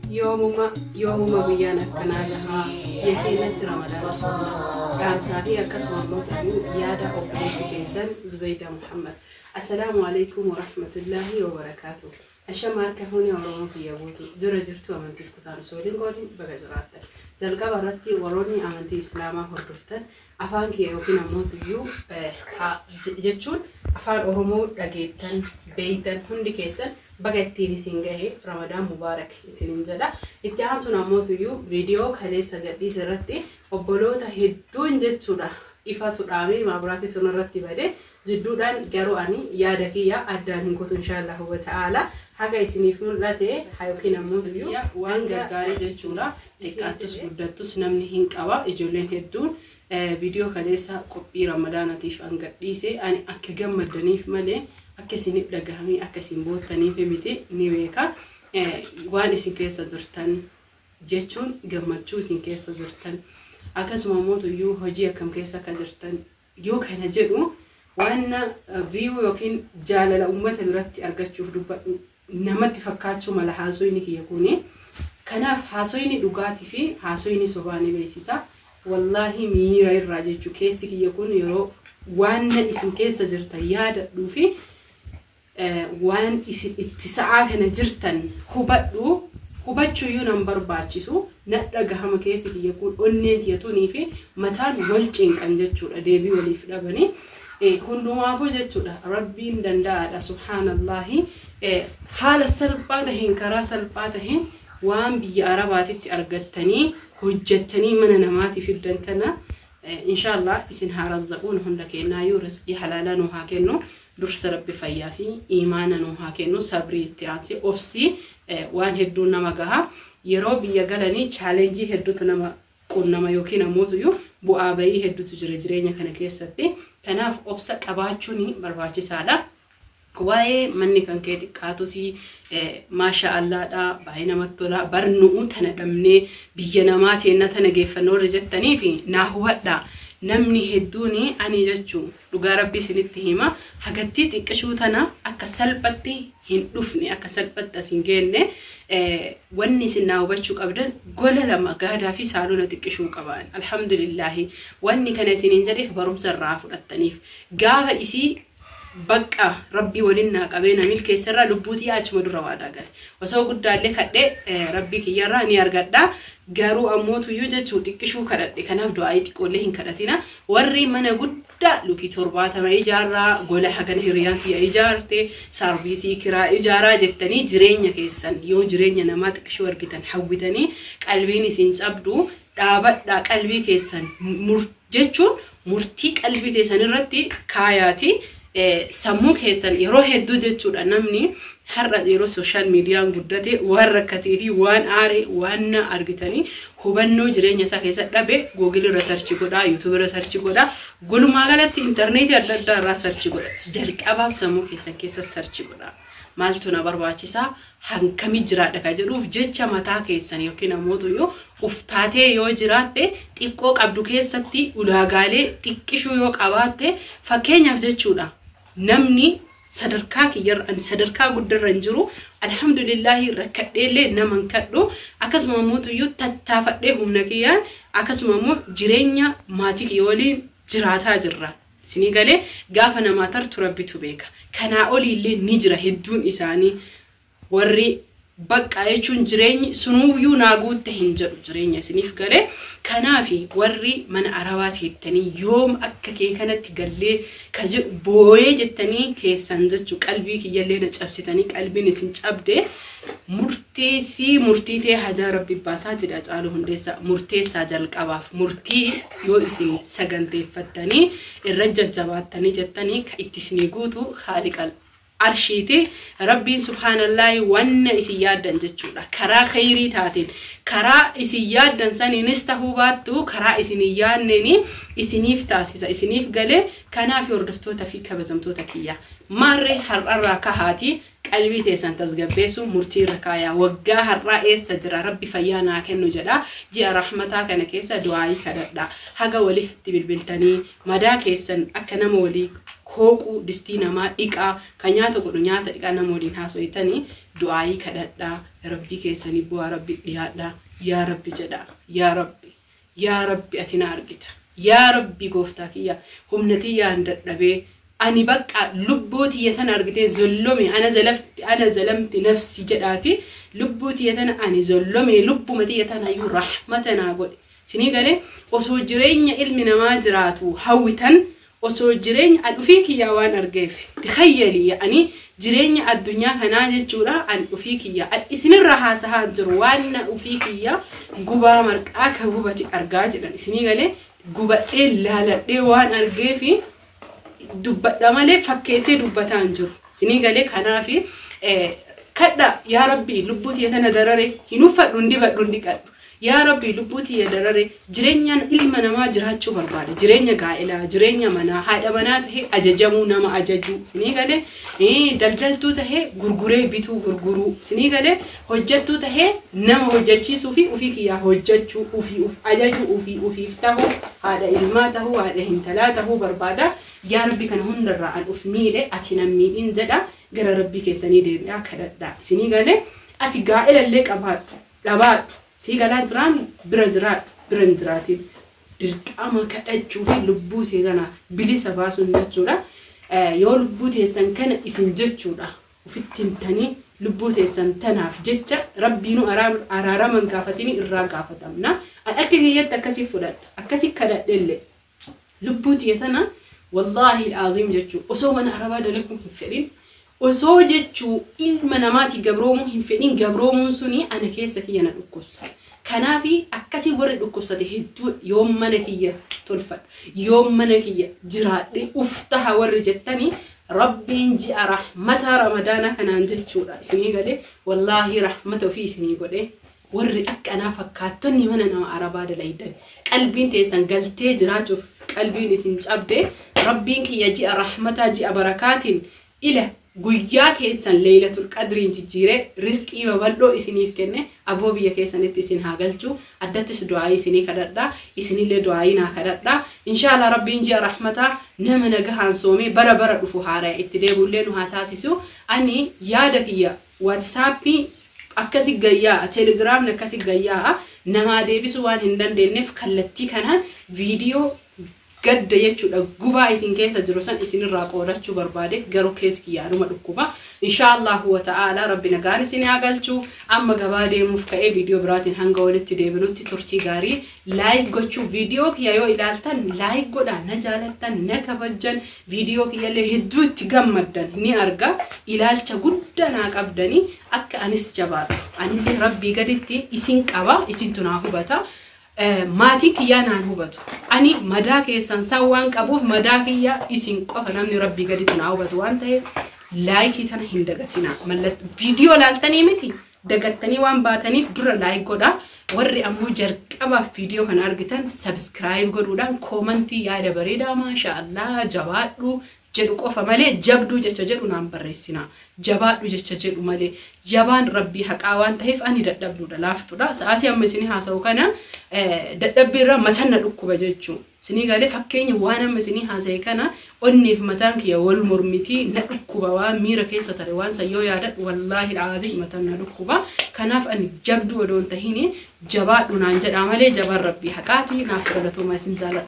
يوم بيانا كنالها يحيلة رمضان صلى قام سافي أكسر الموتى يادا أوبريت كيسن زبيدة محمد. السلام عليكم ورحمة الله وبركاته. الشمار كهوني ورونك يابوتي درجتو أمانتي كتان سولين قولين بغزرات زلقا براتي وروني أمانتي إسلاما هردفتن أفان كي يوكين أموت يو جتشون أفان أهمو لقيتن بيتن هندي كيسن بغتيني سنجهي رمضان مبارك سننجدا اتحان سنا أموت يو فيديو خلي سجدي سرتي وبلوتا هدون جتشونا إفاتو رامي مابراتي سنرتي بدي جدودان جرواني يا دكيا أداني كنت إن شاء الله وتعالى حاجة يسنيفون لاتي حيوكين أموت يو وان جاري جتشونا تكاتس بدتوس نمني هنك أوا إجولين هدون فيديو خليسا كوبي رمضان تيف أنقديسي أنا أكجم مدنيف ملء أكسيني بدجهمي أكسين بوتني في بيتي نيويكا وان إسكيس زرتن جتشون جمتشو إسكيس زرتن أكسم موت يو هجيا كم كيسا كزرتن يو كان جدو وأنا فيو يمكن جال الأمة برات أرجع دبا نمت فكاتشو مال حاسويني كي يكوني كناف حاسويني دقاتي في حاسويني سباني بيسيسا والله ميرا الراجع كيسي كي يكون يرو وانا اسم كيسا جرتا يادا دوفي وان اتساعة هنا جرتن هبتشو يو نمبر باتشيسو نتلقى هما كيسي كي يكون أنيت يتوني في متان والجين كان جتشو أديبي وليف لغني كندو مافو جتشو ربي ندندا سبحان الله حال السلبات هين كرا سلبات هين وان بي عرباتي أرغتني هجتني من نماتي في الدنكنا إن شاء الله إسنها رزقون هندكينا يو رزقي حلالا نوهاكينو درس ربي فيافي إيمانا نوهاكينو صبري اتعاسي أفسي وان هدو نمغاها يرو بيغالاني چالنجي هدو تنما قنما يوكينا موتو يو بو آباي هدو تجرجرينيا كان كيستي كناف أفسا قباچوني برباچي سالا واي مني كان كيتي كاتوسي ما شاء الله دا باينا متولا برنو تندمني بيناماتي نتنا جيفنو رجتني في ناهو دا نمني هدوني أني جتشو لغا ربي سنتهما حقتي تكشوتنا أكا سلبتي هندوفني أكا سلبت سنجيني واني سناو بچوك أبدا قول لما قادا في سالونا تكشوك أبان الحمد لله واني كان سننزليف برمز الرافو التنيف قاها إسي بقى ربي ولنا قبينا ملك سرا لبوتي أجمد روادا قال وسو قد لك أدي ربي كي يراني أرقدا قارو أموتو يوجد شو تكشو كرد كناف دعاي تقول لهن كرتنا وري منا قد لوكي ترباتا ما إجارة قول حقن هريانتي إجارتي ساربيسي كرا إجارة جتني جرينيا كيسان يو جرينيا نما تكشو أرقدان حويتني قلبيني سينس أبدو دابت دا قلبي كيسان مرجتشو مرتيك قلبي تيسان الرتي كاياتي سموك هيسان يروح يدود تود أنامني حرّ يروح سوشيال ميديا قدرتي وركتي في وان آري وان أرجتني هو بنو جرين يسا كيسا دبي جوجل رسرچ كودا يوتيوب رسرچ كودا قولوا ما قالت إنترنت يردد رسرچ كودا جالك أباب سموك هيسان كيسا سرچ كودا مالتونا برباچيسا هن كمي جرات دكاجروف جيتشا متا كيسان يوكينا موتو يو ufftaatee yoo jiraatte xiqqoo qabdu keessatti ulaagaalee xiqqishuu yoo qabaatte fakkeenyaaf jechuudha namni sadarkaa guddarra hin jiru alhamdulillah rakkadheellee naman kadhu akkasuma mootuyyuu tattaafadhee humna kiyyaan akkasuma immoo jireenya maatii kiyya waliin jiraataa jirra isinii galee gaafa namaa tartu rabbitu beeka kanaa oliillee ni jira hedduun isaanii warri بقى يجون جريني سنويو ناقود تهنجر جريني سنيف قاله كنافي وري من عرواتي التاني يوم أكاكي كانت تقلي كجو بوي جتاني كي سنجتشو قلبي كي يلي نجابستاني قلبي نسنج أبدي مرتيتي حجا ربي باساتي داجالو هندسا مرتيسا جالك أباف مرتي يو اسم سغنتي فتاني الرجل جباتاني جتاني كايتسني قوتو خالق أرشيتي ربي سبحان الله وانا إسيادن جتشولا كرا خيري تاتين كرا إسيادن ساني نستهوباتو كرا إسينيان نيني إسينيف تاسيسا إسينيف غالي كانا في وردفتو تفي كبزمتو تكيا marre har'a kahati qalbii teessan tasgabbeessu murtii rakaaya waggaa har'a eessa jira rabbi fayyaanaa kennu jedha ji'a rahmataa kana keessa du'aayi kadhadha haga walitti bilbiltanii madaa keessan akka nama walii kooquu distii namaa dhiqaa kan nyaata godhu nyaata dhiqaa nama waliin haasoytanii du'aayi kadhadha rabbi keessanii bu'aa rabbi dhiyaadha yaa rabbi jedha yaa rabbi ati na argita yaa rabbi gooftaa kiyya humnatii yaan dadhabee ani bakka lubbuuti yatan argite zollome ana zalamti nafsi jedhaati lubbuuti yatan ani zollome lubbumati yatan ayu rahmatana godhe sinii gale osoo jireenya ilmi namaa jiraatu hawwitan osoo jireenya adufii kiyya waan argeef tikhayyali yani jireenya addunyaa kanaa jechuudha an ufii kiyya isinirra haasahaa jiru waan ufii kiyya gubaa marqaa ka gubati argaa jedhan isinii gale gubadhee laaladhee waan argeefi dubbadha malee fakkeessee dubbataan jiru sinii galee kanaafi kadha yaa rabbi lubbuuti yatana darare hinuffadhu ndibadhu ndiqadhu yaa rabbi lubbuuti yadarare jireenyaan ilma namaa jiraachuu barbaada jireenya gaa'elaa jireenya manaa haadha manaa tahee ajajamuu nama ajaju sinii galee daldaltuu tahee gurguree bituu gurguruu sinii galee hojjattuu tahee nama hojjachiisuu fi ufii kiyyaa hojjachuu ufii ajaju ufiif tahuu haadha ilmaa tahuu haadha hintalaa tahuu barbaada yaa rabbi kana hundarraa an uf miidhe ati nammiidhin jedha gara rabbi keessanii deebi'aa kadhadhaa sinii galee ati gaa'elallee qabaadhu dhabaadhu si galaan tram biran jiraatiin dirqama kadhachuu fi lubbuu teessanaaf bilisa baasuun jechuudha yoo lubbuu teessan kana isin jechuudha ufitti himtanii lubbuu teessan tanaaf jecha rabbiinu araaraman gaafatini irraa gaafatamna akka kiyyatti akkasii fudhadha akkasii kadhadhellee lubbuu teessana wallahi alazim jechuu osoo mana arabaa dalaguu hin fedhin osoo jechuu ilma namaati gabroomu hin fedhin gabroomuun suni ana keessa kiyya na dhukkubsa kanaafi akkasii warri dhukkubsate hedduu yoom mana kiyya tolfadha yoom mana kiyya jiraadhe uftaha warri jettanii rabbiin ji'a rahmata ramadaana kanaan jechuudha isinii galee wallahi rahmata ofii isinii godhe warri akkanaa fakkaattonni mana nama arabaa dalaydan qalbiin teessan galtee jiraachuuf qalbiin isin cabde rabbiin kiyya ji'a rahmata ji'a barakaatiin ila guyyaa keessan leelatul qadriin jijjiire rizqii babal'oo isiniif kenne aboo biyya keessanitti isin haa galchu addattis du'aa isinii kadhadha isinillee du'aa naa kadhadha inshallah rabbiin ji'a rahmataa nama nagahaan soomee bara dhufu haara itti deebullee nu haa taasisu ani yaada kiyya WhatsApp akkasi gayyaa Telegram akkasi gayyaa nama deebisu waan hin dandeenyeef kallattii kanaan viidiyoo gadda jechuudha gubaa isin keessa jiru san isinirraa qoodachuu barbaade garuu keessi yaaduma dhukkuba inshallah wa ta'ala rabbi nagaan isin haa galchu amma gabaa deemuuf ka'ee viidiyoo biraatiin hanga walitti deebinutti turtii gaarii like gochuu viidiyoo kiyya yoo ilaaltan like godhaa na jaalattan na kabajjan viidiyoo kiyyallee hedduu itti gammaddan ni arga ilaalcha guddaa naa qabdanii akka anis jabaadhu ani rabbii gaditti isin qaba isin tunaa hubata maatii kiyyaa naan hubatu ani madaa keessan sawwaan qabuuf madaa kiyya isin qofa namni rabbii gaditti naa hubatu waan ta'eef like tana hin dagatina mallat viidiyoo laaltanii miti dagattanii waan baataniif dura like godhaa warri ammoo jalqabaaf viidiyoo kana argitan subscribe godhuudhaan koomentii yaada bareedaa maashaallah jabaadhu jedhu qofa malee jabduu jecha jedhu naan barreessina jabaadhu jecha jedhu malee jabaan rabbii haqaa waan ta'eef ani dadhabduudha laaftudha sa'aatii amma isinii haasa'u kana dadhabbiirra mataan na dhukkuba jechuun isinii galee fakkeenya waan amma isinii haasa'e kana onneef mataan kiyya wal mormitii na dhukkuba waan miira keessa tare waan sayyoo yaadadhu wallaahi dhaadii mataan na dhukkuba kanaaf ani jabduu odoon tahiin jabaadhu naan jedhaa malee jabaan rabbii haqaati naaf galatoomaa isin jaaladha